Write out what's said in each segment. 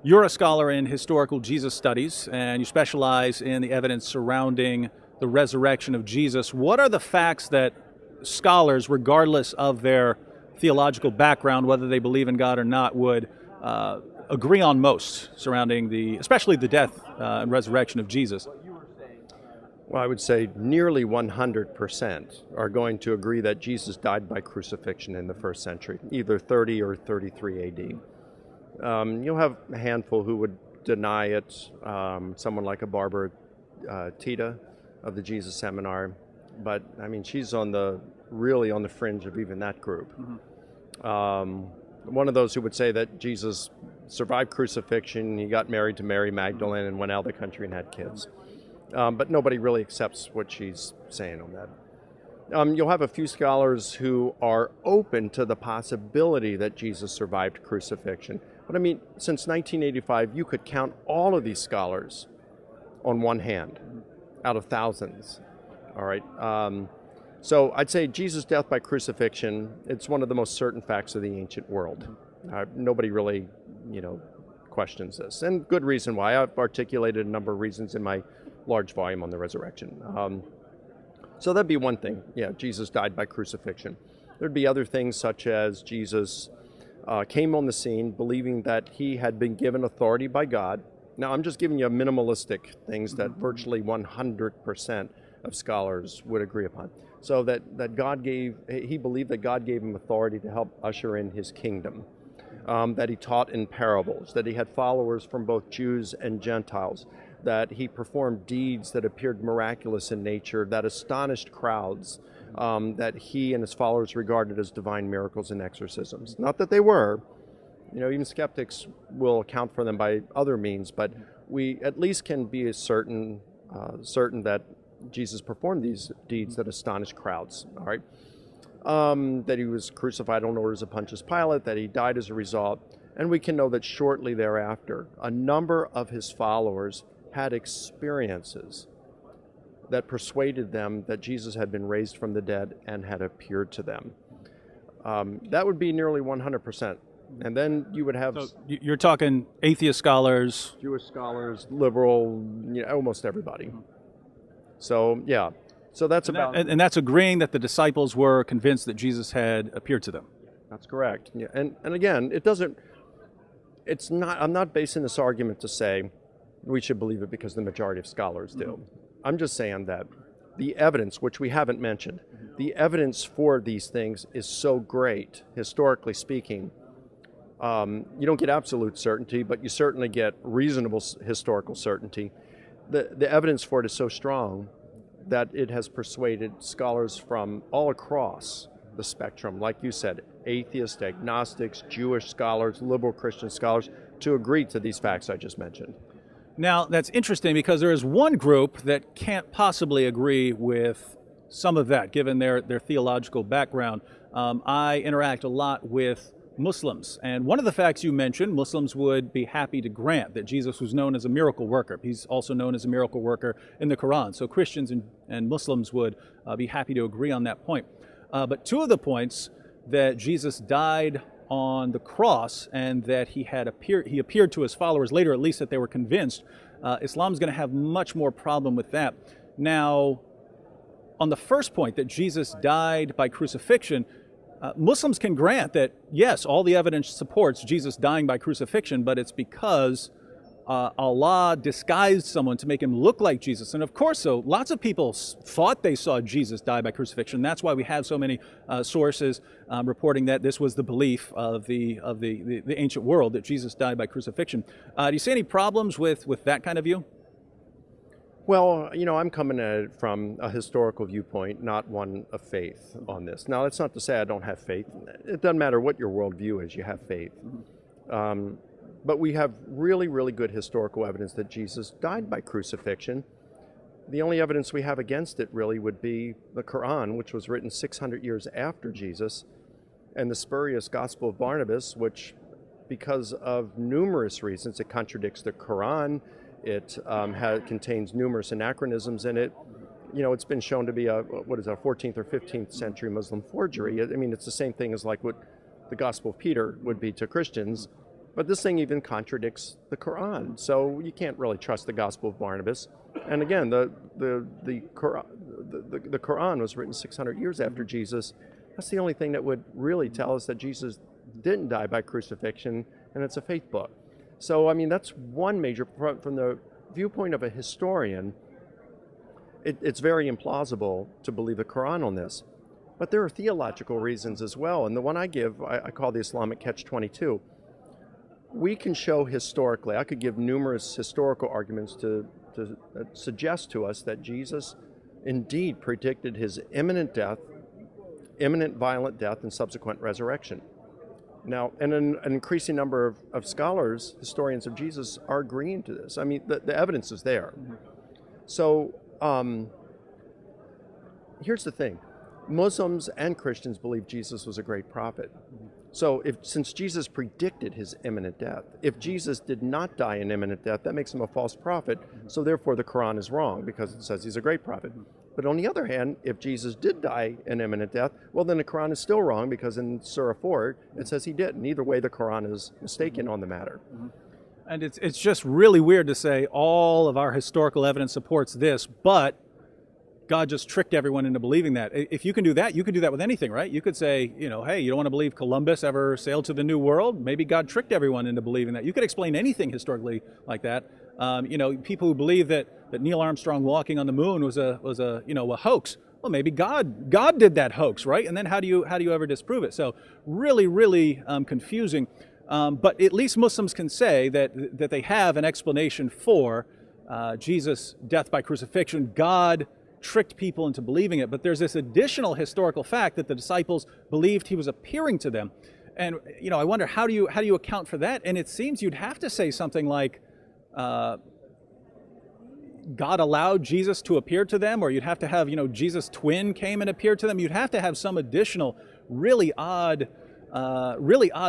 You're a scholar in historical Jesus studies, and you specialize in the evidence surrounding the resurrection of Jesus. What are the facts that scholars, regardless of their theological background, whether they believe in God or not, would agree on most surrounding especially the death and resurrection of Jesus? Well, I would say nearly 100% are going to agree that Jesus died by crucifixion in the first century, either 30 or 33 AD. You'll have a handful who would deny it, someone like a Barbara Tita of the Jesus Seminar, but I mean, she's really on the fringe of even that group. One of those who would say that Jesus survived crucifixion, he got married to Mary Magdalene and went out of the country and had kids. But nobody really accepts what she's saying on that. You'll have a few scholars who are open to the possibility that Jesus survived crucifixion. But I mean, since 1985, you could count all of these scholars on one hand out of thousands. All right. So I'd say Jesus' death by crucifixion, it's one of the most certain facts of the ancient world. Nobody really, questions this. And good reason why. I've articulated a number of reasons in my large volume on the resurrection. So that'd be one thing. Yeah, Jesus died by crucifixion. There'd be other things such as Jesus came on the scene believing that he had been given authority by God. Now, I'm just giving you minimalistic things that virtually 100% of scholars would agree upon. So that he believed that God gave him authority to help usher in his kingdom, that he taught in parables, that he had followers from both Jews and Gentiles, that he performed deeds that appeared miraculous in nature, that astonished crowds, that he and his followers regarded as divine miracles and exorcisms. Not that they were, even skeptics will account for them by other means, but we at least can be certain that Jesus performed these deeds that astonished crowds, all right? That he was crucified on orders of Pontius Pilate, that he died as a result, and we can know that shortly thereafter, a number of his followers had experiences that persuaded them that Jesus had been raised from the dead and had appeared to them. That would be nearly 100%. And then you would have... So you're talking atheist scholars. Jewish scholars, liberal, almost everybody. So, yeah. So that's And that's agreeing that the disciples were convinced that Jesus had appeared to them. That's correct. Yeah. And again, I'm not basing this argument to say we should believe it because the majority of scholars do. I'm just saying that the evidence, which we haven't mentioned, the evidence for these things is so great, historically speaking. You don't get absolute certainty, but you certainly get reasonable historical certainty. The evidence for it is so strong that it has persuaded scholars from all across the spectrum, like you said, atheists, agnostics, Jewish scholars, liberal Christian scholars, to agree to these facts I just mentioned. Now, that's interesting because there is one group that can't possibly agree with some of that, given their theological background. I interact a lot with Muslims, and one of the facts you mentioned, Muslims would be happy to grant that Jesus was known as a miracle worker. He's also known as a miracle worker in the Quran. So Christians and Muslims would be happy to agree on that point. But two of the points, that Jesus died on the cross and that he appeared to his followers later, at least that they were convinced, Islam's going to have much more problem with that. Now, on the first point, that Jesus died by crucifixion, Muslims can grant that, yes, all the evidence supports Jesus dying by crucifixion, but it's because Allah disguised someone to make him look like Jesus. And of course, so lots of people thought they saw Jesus die by crucifixion. That's why we have so many sources reporting that this was the belief of the ancient world, that Jesus died by crucifixion. Do you see any problems with that kind of view? Well, I'm coming at it from a historical viewpoint, not one of faith on this. Now, that's not to say I don't have faith. It doesn't matter what your worldview is, you have faith. But we have really, really good historical evidence that Jesus died by crucifixion. The only evidence we have against it really would be the Quran, which was written 600 years after Jesus, and the spurious Gospel of Barnabas, which, because of numerous reasons, it contradicts the Quran. It contains numerous anachronisms in it. It's been shown to be a 14th or 15th century Muslim forgery. I mean, it's the same thing as like what the Gospel of Peter would be to Christians. But this thing even contradicts the Quran, so you can't really trust the Gospel of Barnabas. And again, the Quran was written 600 years after Jesus. That's the only thing that would really tell us that Jesus didn't die by crucifixion, and it's a faith book. So, I mean, that's one major, from the viewpoint of a historian, it's very implausible to believe the Quran on this. But there are theological reasons as well, and the one I give, I call the Islamic catch-22. We can show historically, I could give numerous historical arguments to suggest to us that Jesus indeed predicted his imminent death, imminent violent death, and subsequent resurrection. Now, and an increasing number of scholars, historians of Jesus, are agreeing to this. I mean, the evidence is there. So here's the thing. Muslims and Christians believe Jesus was a great prophet. So since Jesus predicted his imminent death, if Jesus did not die an imminent death, that makes him a false prophet. So therefore the Quran is wrong because it says he's a great prophet. But on the other hand, if Jesus did die an imminent death, well, then the Quran is still wrong because in Surah 4, it says he didn't. Either way, the Quran is mistaken on the matter. And it's just really weird to say all of our historical evidence supports this, but God just tricked everyone into believing that. If you can do that, you could do that with anything, right? You could say, hey, you don't want to believe Columbus ever sailed to the New World? Maybe God tricked everyone into believing that. You could explain anything historically like that. People who believe that Neil Armstrong walking on the moon was a hoax. Well, maybe God did that hoax, right? And then how do you ever disprove it? So really, really confusing. But at least Muslims can say that they have an explanation for Jesus' death by crucifixion. God tricked people into believing it, but there's this additional historical fact that the disciples believed he was appearing to them. And I wonder, how do you account for that? And it seems you'd have to say something like God allowed Jesus to appear to them, or you'd have to have Jesus' twin came and appeared to them. You'd have to have some additional really odd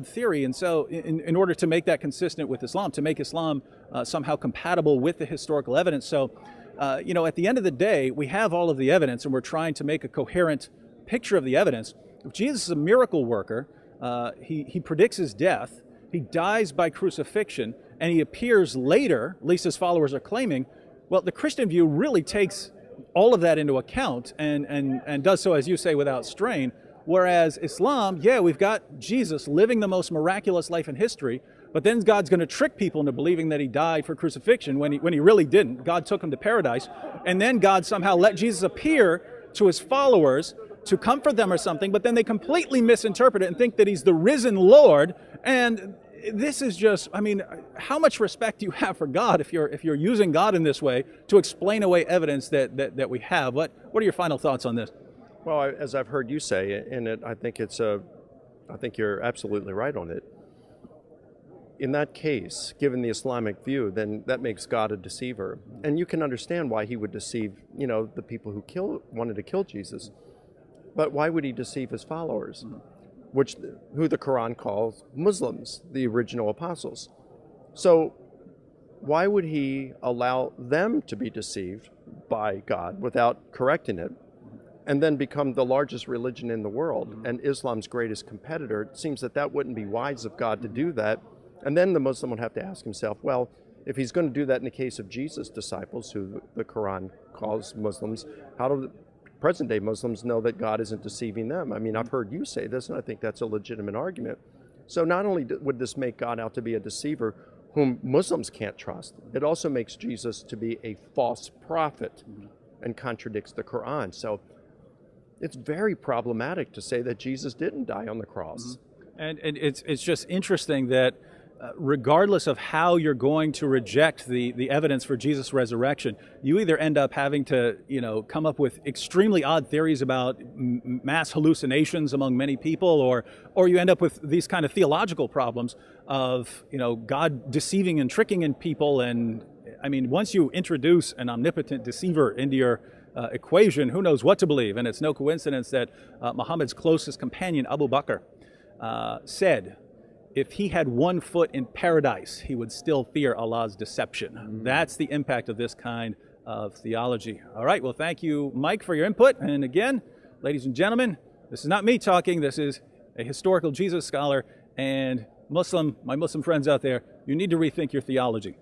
theory. And so in order to make that consistent with Islam, to make Islam somehow compatible with the historical evidence. So at the end of the day, we have all of the evidence and we're trying to make a coherent picture of the evidence. If Jesus is a miracle worker, he predicts his death, he dies by crucifixion, and he appears later, at least his followers are claiming. Well, the Christian view really takes all of that into account and does so, as you say, without strain. Whereas Islam, we've got Jesus living the most miraculous life in history, but then God's going to trick people into believing that he died for crucifixion when he really didn't. God took him to paradise, and then God somehow let Jesus appear to his followers to comfort them or something, but then they completely misinterpret it and think that he's the risen Lord. And this is just, how much respect do you have for God if you're using God in this way to explain away evidence that we have? What are your final thoughts on this? Well, as I've heard you say, I think you're absolutely right on it. In that case, given the Islamic view, then that makes God a deceiver. And you can understand why he would deceive, the people who wanted to kill Jesus. But why would he deceive his followers, who the Quran calls Muslims, the original apostles? So why would he allow them to be deceived by God without correcting it, and then become the largest religion in the world and Islam's greatest competitor? It seems that wouldn't be wise of God to do that. And then the Muslim would have to ask himself, well, if he's going to do that in the case of Jesus' disciples, who the Quran calls Muslims, how do present-day Muslims know that God isn't deceiving them? I've heard you say this, and I think that's a legitimate argument. So not only would this make God out to be a deceiver whom Muslims can't trust, it also makes Jesus to be a false prophet and contradicts the Quran. So it's very problematic to say that Jesus didn't die on the cross. And it's just interesting that regardless of how you're going to reject the evidence for Jesus' resurrection, you either end up having to come up with extremely odd theories about mass hallucinations among many people, or you end up with these kind of theological problems of God deceiving and tricking in people. And once you introduce an omnipotent deceiver into your equation, who knows what to believe? And it's no coincidence that Muhammad's closest companion, Abu Bakr, said, if he had one foot in paradise, he would still fear Allah's deception. That's the impact of this kind of theology. All right, well, thank you, Mike, for your input. And again, ladies and gentlemen, this is not me talking. This is a historical Jesus scholar and my Muslim friends out there, you need to rethink your theology.